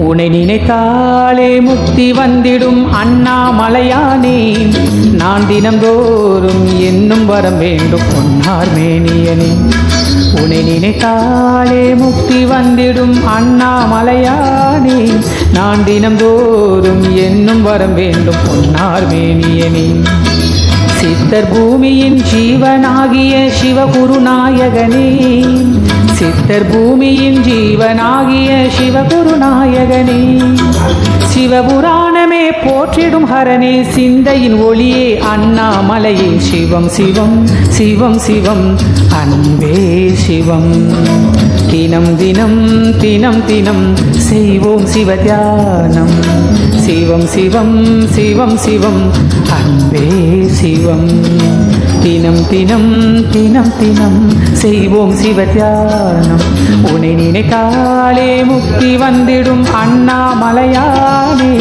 உனை நினைத்தாலே முக்தி வந்திடும் அண்ணாமலையானே. நான் தினந்தோறும் என்னும் வரம் வேண்டும் பொன்னார் மேனியனே. உனை நினைத்தாலே முக்தி வந்திடும் அண்ணாமலையானே. நான் தினந்தோறும் என்னும் வரம் வேண்டும் பொன்னார் மேனியனே. சித்தர் பூமியின் ஜீவனாகிய சிவகுருநாயகனே. சித்தர் பூமியின் ஜீவனாகிய சிவகுருநாயகனே. சிவபுராணமே போற்றிடும் ஹரனே. சிந்தையின் ஒளியே அண்ணாமலையே. சிவம் சிவம் சிவம் சிவம் அன்பே சிவம். தினம் தினம் தினம் தினம் செய்வோம் சிவத்தியானம். சிவம் சிவம் சிவம் சிவம் அன்பே சிவம். தினம் தினம் தினம் தினம் செய்வோம் சிவத்தியானம். உனை நினைத்தாலே முக்தி வந்திடும் அண்ணாமலையானே.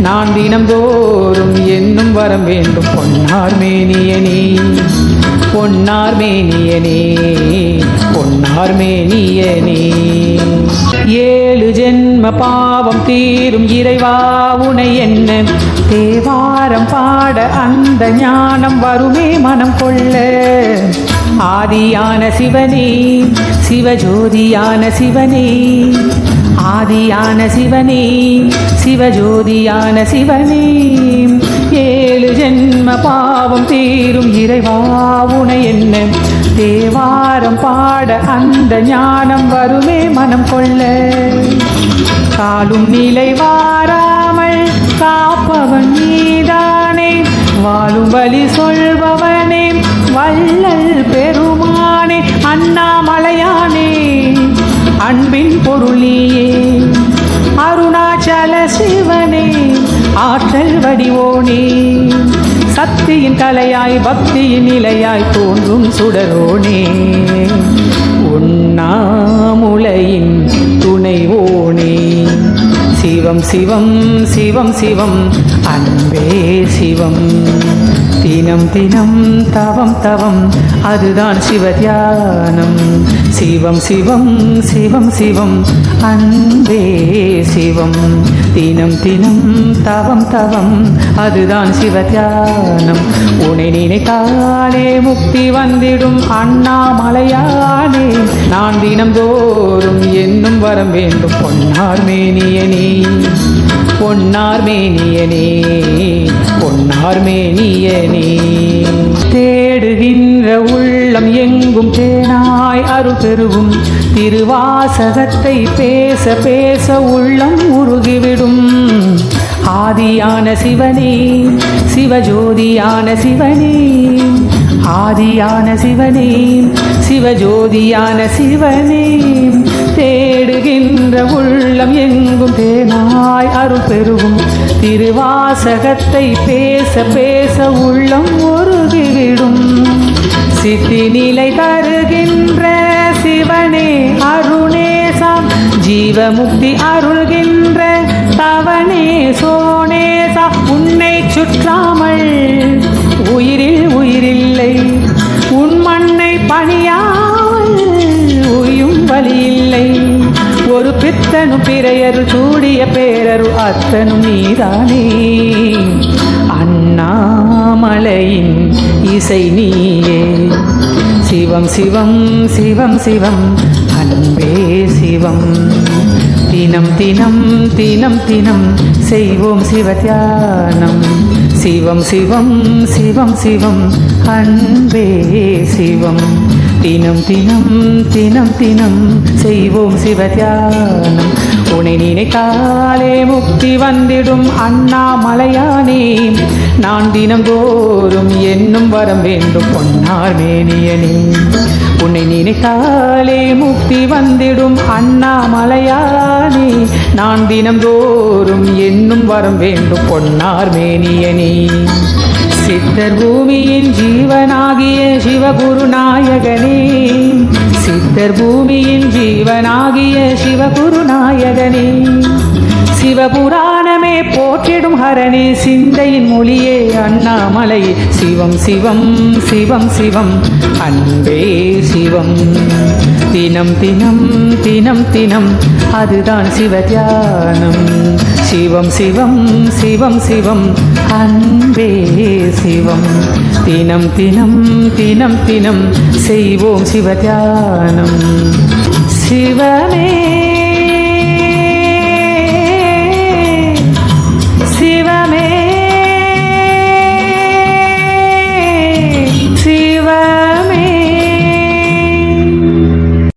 நான் தினந்தோறும் என்னும் வரம் வேண்டும் பொன்னார் மேனியனே. பொன்னார் மேனியனே பொன்னார் மேனியனே. 7 ஜென்ம பாவம் தீரும் இறைவா உனை என்ன. தேவாரம் பாட அந்த ஞானம் வருமே மனம் கொள்ள. ஆதியான சிவனே சிவஜோதியான சிவனே. ஆதியான சிவனே சிவஜோதியான சிவனே. 7 ஜென்ம பாவம் தீரும் இறைவா உனை என்ன. தேவாரம் பாட அந்த ஞானம் வருமே மனம் கொள்ள. காலும் நிலை வாராமல் காப்பவன் நீதானே. வாழும் வழி சொல்பவனே வள்ளல் பெருமானே. அண்ணாமலையானே அன்பின் பொருளியே. அருணாச்சல சிவனே ஆற்றல் வடிவோனே. சக்தியின் கலையாய் பக்தியின் நிலையாய் தோன்றும் சுடரோனே. உண்ணாமுலையின் துணைவோனே. சிவம் சிவம் சிவம் சிவம் அன்பே சிவம். தினம் தினம் தவம் தவம் அதுதான் சிவத்தியானம். சிவம் சிவம் சிவம் சிவம் அன்பே சிவம். தினம் தினம் தவம் தவம் அதுதான் சிவத்தியானம். உனை நினைத்தாலே முக்தி வந்திடும் அண்ணாமலையானே. நான் தினந்தோறும் என்னும் வரம் வேண்டும் பொன்னார் மேனியனே. பொன்னார் மேனியனே பொன்னார் மேனியனே. தேடுகின்ற உள்ளம் எங்கும் தேனாய் அருள் பெருகும். திருவாசகத்தை பேச பேச உள்ளம் உருகிவிடும். ஆதியான சிவனே சிவஜோதியான சிவனே. ஆதியான சிவனே சிவஜோதியான சிவனே. தேடுகின்ற உள்ளம் எங்கும் தேனாய் அருள் பெருகும். திருவாசகத்தை பேச பேச உள்ளம் உருகிவிடும். சித்தி நிலை தருகின்ற சிவனே அருணேசம். ஜீவமுக்தி அருள்கின்ற தவனே சோனேசா. உன்னை சுற்றாமல் உயிரில் உயிரில்லை. உன் மண்ணை பணியாமல் உயும் வழியில்லை. ஒரு பித்தனும் பிறையரு சூடிய பேரரு அத்தனும் நீதானே. அண்ணாமலையின் இசை நீயே. சிவம் சிவம் சிவம் சிவம் அன்பே சிவம். தினம் தினம் தினம் தினம் செய்வோம் சிவத்தியானம். சிவம் சிவம் சிவம் சிவம் அன்பே சிவம். தினம் தினம் தினம் தினம் செய்வோம் சிவத்தியானம். உனை நினைத்தாலே முக்தி வந்திடும் அண்ணாமலையானே. நான் தினந்தோறும் என்னும் வரம் வேண்டும் பொன்னார் மேனியனே. உன்னை நினைத்தாலே முக்தி வந்திடும் அண்ணாமலையானே. நான் தினந்தோறும் என்னும் வரம் வேண்டும் பொன்னார் மேனியனே. சித்தர் பூமியின் ஜீவனாகிய சிவகுருநாயகனே. சித்தர் பூமியின் ஜீவனாகிய சிவகுருநாயகனே. சிவபுராணமே போற்றிடும் ஹரனே. சிந்தையின் மொழியே அண்ணாமலையே. சிவம் சிவம் சிவம் சிவம் அன்பே சிவம். தினம் தினம் தினம் தினம் அதுதான் சிவத்தியானம். சிவம் சிவம் சிவம் சிவம் அன்பே சிவம். தினம் தினம் தினம் தினம் செய்வோம் சிவ தியானம். சிவமே